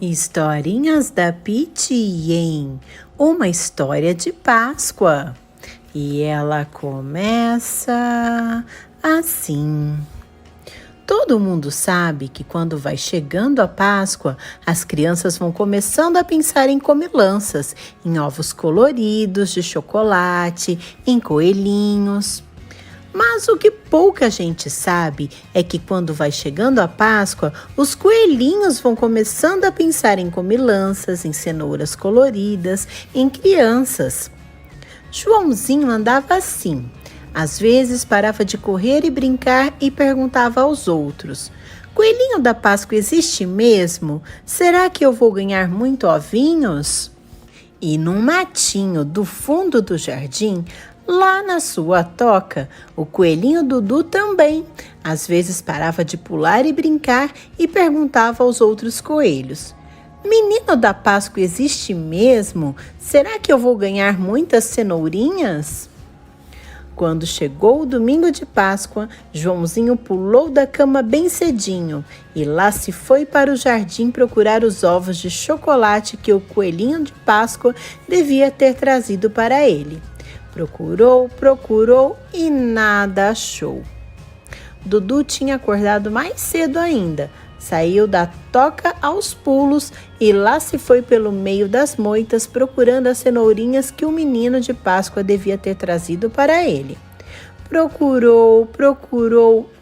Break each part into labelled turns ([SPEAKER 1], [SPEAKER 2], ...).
[SPEAKER 1] Historinhas da Pitiem, uma história de Páscoa. E ela começa assim. Todo mundo sabe que quando vai chegando a Páscoa, as crianças vão começando a pensar em comilanças, em ovos coloridos de chocolate, em coelhinhos. Mas o que pouca gente sabe é que quando vai chegando a Páscoa, os coelhinhos vão começando a pensar em comilanças, em cenouras coloridas, em crianças. Joãozinho andava assim. Às vezes parava de correr e brincar e perguntava aos outros: Coelhinho da Páscoa existe mesmo? Será que eu vou ganhar muito ovinhos? E num matinho do fundo do jardim, lá na sua toca, o coelhinho Dudu também, às vezes parava de pular e brincar e perguntava aos outros coelhos: Menino da Páscoa existe mesmo? Será que eu vou ganhar muitas cenourinhas? Quando chegou o domingo de Páscoa, Joãozinho pulou da cama bem cedinho e lá se foi para o jardim procurar os ovos de chocolate que o coelhinho de Páscoa devia ter trazido para ele. Procurou e nada achou. Dudu tinha acordado mais cedo ainda. Saiu da toca aos pulos e lá se foi pelo meio das moitas procurando as cenourinhas que o menino de Páscoa devia ter trazido para ele. Procurou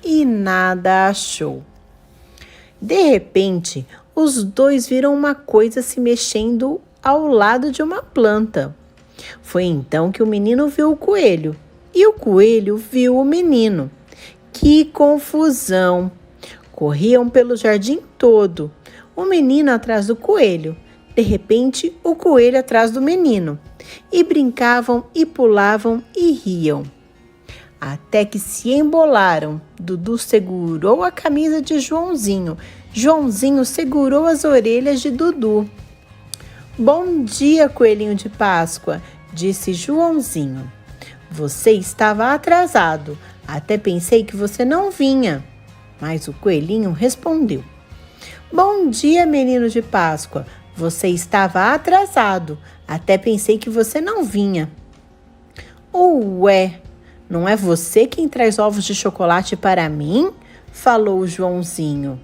[SPEAKER 1] e nada achou. De repente, os dois viram uma coisa se mexendo ao lado de uma planta. Foi então que o menino viu o coelho e o coelho viu o menino. Que confusão! Corriam pelo jardim todo, o menino atrás do coelho, de repente o coelho atrás do menino, e brincavam e pulavam e riam. Até que se embolaram. Dudu segurou a camisa de Joãozinho, Joãozinho segurou as orelhas de Dudu. Bom dia, coelhinho de Páscoa, disse Joãozinho. Você estava atrasado, até pensei que você não vinha. Mas o coelhinho respondeu: Bom dia, menino de Páscoa, você estava atrasado, até pensei que você não vinha. Ué, não é você quem traz ovos de chocolate para mim? Falou o Joãozinho.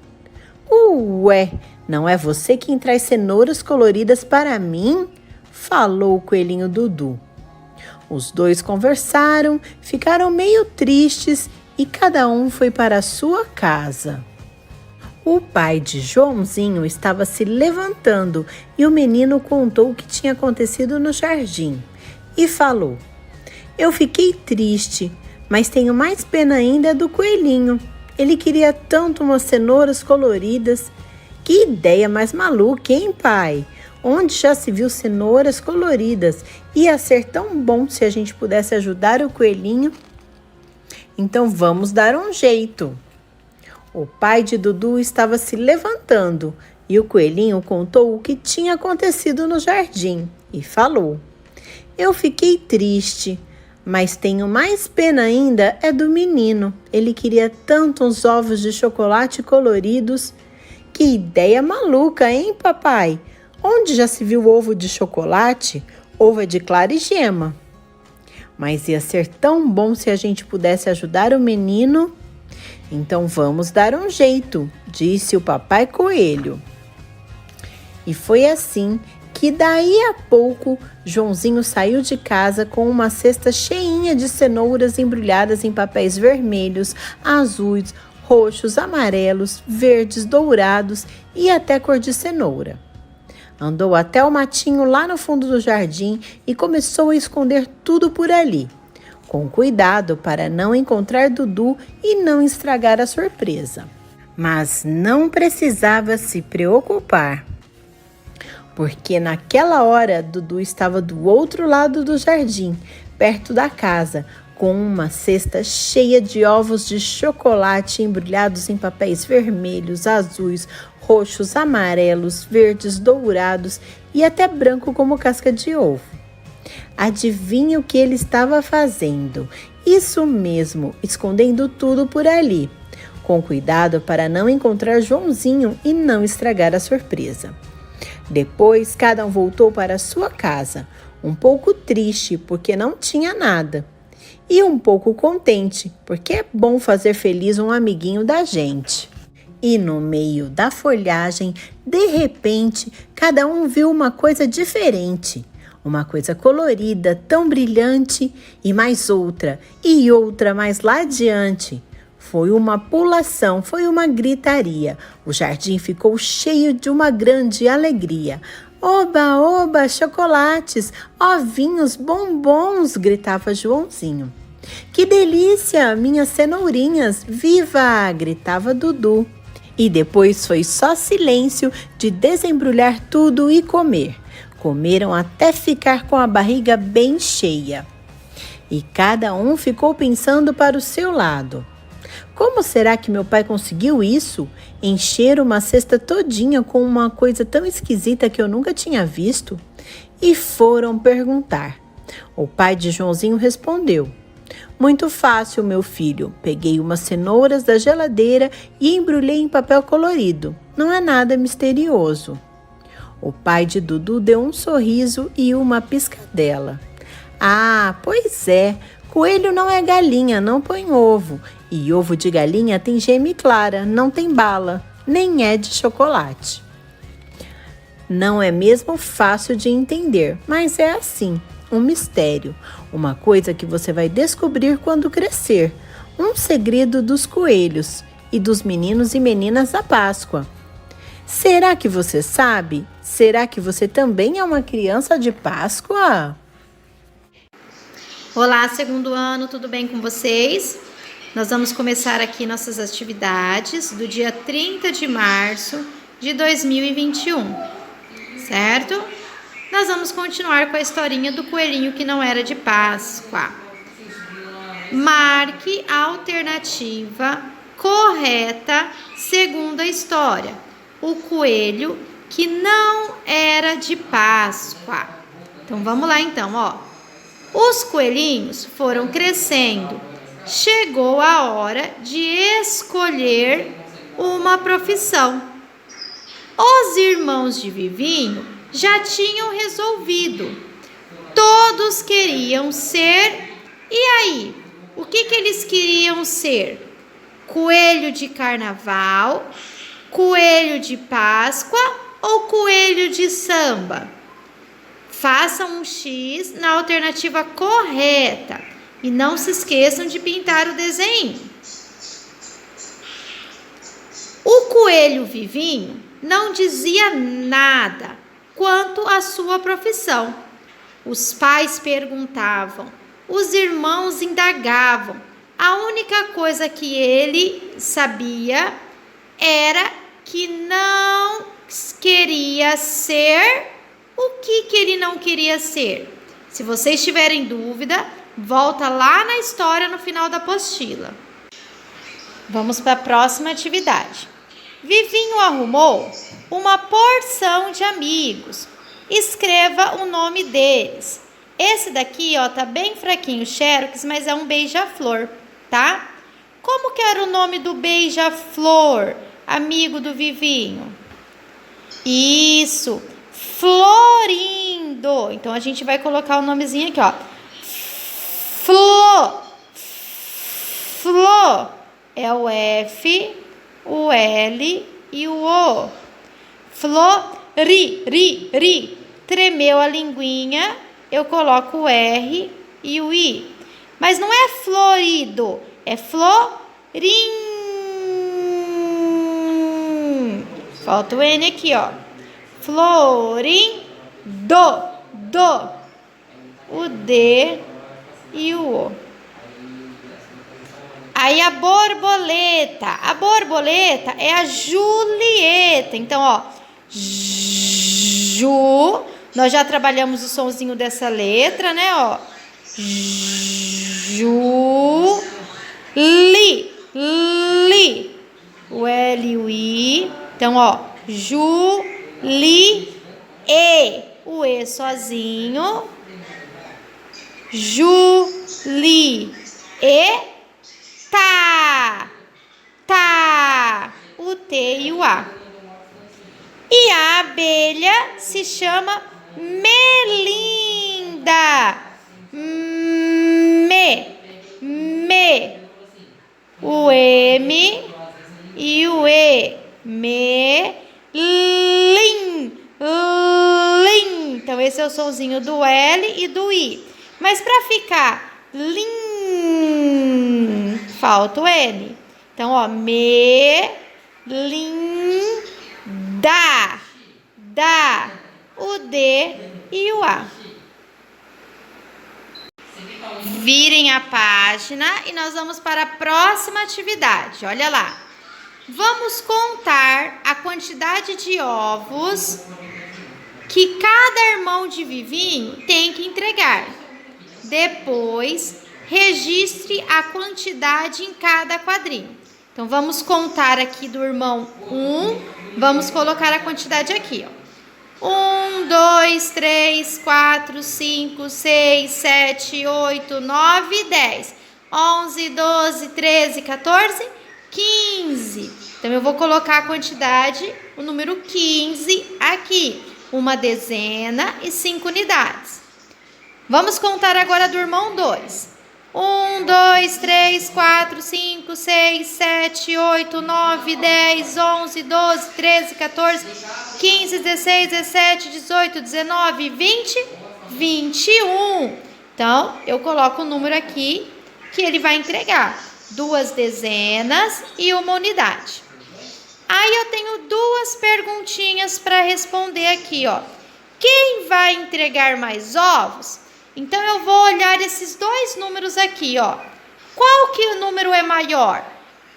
[SPEAKER 1] Ué, não é você quem traz cenouras coloridas para mim? Falou o coelhinho Dudu. Os dois conversaram, ficaram meio tristes e cada um foi para a sua casa. O pai de Joãozinho estava se levantando e o menino contou o que tinha acontecido no jardim e falou: Eu fiquei triste, mas tenho mais pena ainda do coelhinho. Ele queria tanto umas cenouras coloridas. Que ideia mais maluca, hein, pai? Onde já se viu cenouras coloridas? Ia ser tão bom se a gente pudesse ajudar o coelhinho. Então vamos dar um jeito. O pai de Dudu estava se levantando e o coelhinho contou o que tinha acontecido no jardim e falou: Eu fiquei triste, mas tenho mais pena ainda é do menino. Ele queria tanto uns ovos de chocolate coloridos. Que ideia maluca, hein, papai? Onde já se viu ovo de chocolate? Ovo é de clara e gema. Mas ia ser tão bom se a gente pudesse ajudar o menino. Então vamos dar um jeito, disse o papai coelho. E foi assim que daí a pouco Joãozinho saiu de casa com uma cesta cheinha de cenouras embrulhadas em papéis vermelhos, azuis, roxos, amarelos, verdes, dourados e até cor de cenoura. Andou até o matinho lá no fundo do jardim e começou a esconder tudo por ali, com cuidado para não encontrar Dudu e não estragar a surpresa. Mas não precisava se preocupar, porque naquela hora Dudu estava do outro lado do jardim, perto da casa, com uma cesta cheia de ovos de chocolate embrulhados em papéis vermelhos, azuis, roxos, amarelos, verdes, dourados e até branco como casca de ovo. Adivinha o que ele estava fazendo? Isso mesmo, escondendo tudo por ali, com cuidado para não encontrar Joãozinho e não estragar a surpresa. Depois, cada um voltou para sua casa, um pouco triste porque não tinha nada, e um pouco contente porque é bom fazer feliz um amiguinho da gente. E no meio da folhagem, de repente, cada um viu uma coisa diferente. Uma coisa colorida, tão brilhante, e mais outra mais lá adiante. Foi uma pulação, foi uma gritaria. O jardim ficou cheio de uma grande alegria. Oba, oba, chocolates, ovinhos, bombons, gritava Joãozinho. Que delícia, minhas cenourinhas, viva, gritava Dudu. E depois foi só silêncio de desembrulhar tudo e comer. Comeram até ficar com a barriga bem cheia. E cada um ficou pensando para o seu lado. Como será que meu pai conseguiu isso? Encher uma cesta todinha com uma coisa tão esquisita que eu nunca tinha visto? E foram perguntar. O pai de Joãozinho respondeu. Muito fácil, meu filho. Peguei umas cenouras da geladeira e embrulhei em papel colorido. Não é nada misterioso. O pai de Dudu deu um sorriso e uma piscadela. Ah, pois é. Coelho não é galinha, não põe ovo. E ovo de galinha tem gema clara, não tem bala, nem é de chocolate. Não é mesmo fácil de entender, mas é assim, um mistério. Uma coisa que você vai descobrir quando crescer. Um segredo dos coelhos e dos meninos e meninas da Páscoa. Será que você sabe? Será que você também é uma criança de Páscoa?
[SPEAKER 2] Olá, segundo ano, tudo bem com vocês? Nós vamos começar aqui nossas atividades do dia 30 de março de 2021, certo? Nós vamos continuar com a historinha do coelhinho que não era de Páscoa. Marque a alternativa correta segundo a história. O coelho que não era de Páscoa. Então vamos lá então, ó. Os coelhinhos foram crescendo. Chegou a hora de escolher uma profissão. Os irmãos de Vivinho já tinham resolvido. Todos queriam ser. E aí? O que eles queriam ser? Coelho de carnaval, coelho de Páscoa ou coelho de samba? Façam um X na alternativa correta e não se esqueçam de pintar o desenho. O coelho Vivinho não dizia nada quanto à sua profissão. Os pais perguntavam, os irmãos indagavam. A única coisa que ele sabia era que não queria ser. O que ele não queria ser? Se vocês tiverem dúvida, volta lá na história no final da apostila. Vamos para a próxima atividade. Vivinho arrumou uma porção de amigos. Escreva o nome deles. Esse daqui, ó, tá bem fraquinho, Xerox, mas é um beija-flor, tá? Como que era o nome do beija-flor, amigo do Vivinho? Isso, Florindo. Então, a gente vai colocar o nomezinho aqui, ó. Flor. É o F, o L e o O. Ri. Tremeu a linguinha, eu coloco o R e o I. Mas não é florido, é florim. Falta o N aqui, ó. Florindo. O D e o O. Aí a borboleta. A borboleta é a Julieta. Então, ó. Ju. Nós já trabalhamos o sonzinho dessa letra, né, ó. Ju. Li. O L e o I. Então, ó. Ju. Li. E. O E sozinho. Juli. E. Tá. O T e o A. E a abelha se chama Melinda. Me. O M e o E. Lin. Então, esse é o sonzinho do L e do I. Mas para ficar lin, falta o N. Então, ó, da. O D e o A. Virem a página e nós vamos para a próxima atividade. Olha lá. Vamos contar a quantidade de ovos que cada irmão de Vivinho tem que entregar. Depois, registre a quantidade em cada quadrinho. Então, vamos contar aqui do irmão 1. Vamos colocar a quantidade aqui, ó. 1, 2, 3, 4, 5, 6, 7, 8, 9, 10, 11, 12, 13, 14, 15. Então, eu vou colocar a quantidade, o número 15 aqui. Uma dezena e 5 unidades. Vamos contar agora do irmão 2. 1, 2, 3, 4, 5, 6, 7, 8, 9, 10, 11, 12, 13, 14, 15, 16, 17, 18, 19, 20, 21. Então, eu coloco o número aqui que ele vai entregar. 2 dezenas e 1 unidade. Aí eu tenho 2 perguntinhas para responder aqui, ó. Quem vai entregar mais ovos? Então, eu vou olhar esses 2 números aqui, ó. Qual que o número é maior?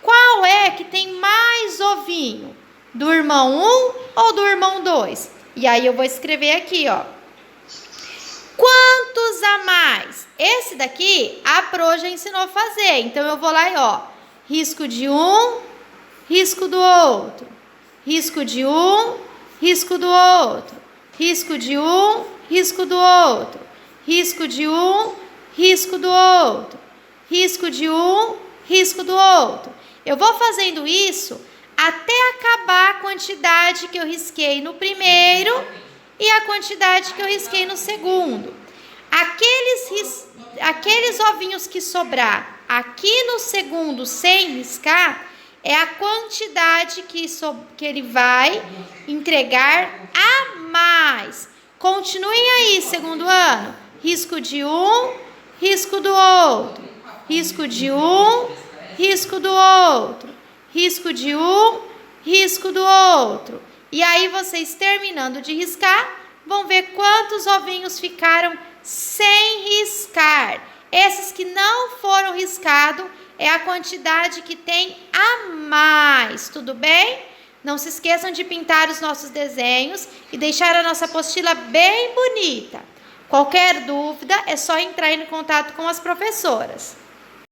[SPEAKER 2] Qual é que tem mais ovinho? Do irmão 1 ou do irmão 2? E aí, eu vou escrever aqui, ó. Quantos a mais? Esse daqui, a Pro já ensinou a fazer. Então, eu vou lá e, ó, risco de um, risco do outro. Risco de um, risco do outro. Risco de um, risco do outro. Risco de um, risco do outro. Risco de um, risco do outro. Eu vou fazendo isso até acabar a quantidade que eu risquei no primeiro e a quantidade que eu risquei no segundo. Aqueles ovinhos que sobrar aqui no segundo sem riscar é a quantidade que ele vai entregar a mais. Continuem aí, segundo ano. Risco de um, risco do outro. Risco de um, risco do outro. Risco de um, risco do outro. E aí, vocês terminando de riscar, vão ver quantos ovinhos ficaram sem riscar. Esses que não foram riscados é a quantidade que tem a mais. Tudo bem? Não se esqueçam de pintar os nossos desenhos e deixar a nossa apostila bem bonita. Qualquer dúvida, é só entrar em contato com as professoras.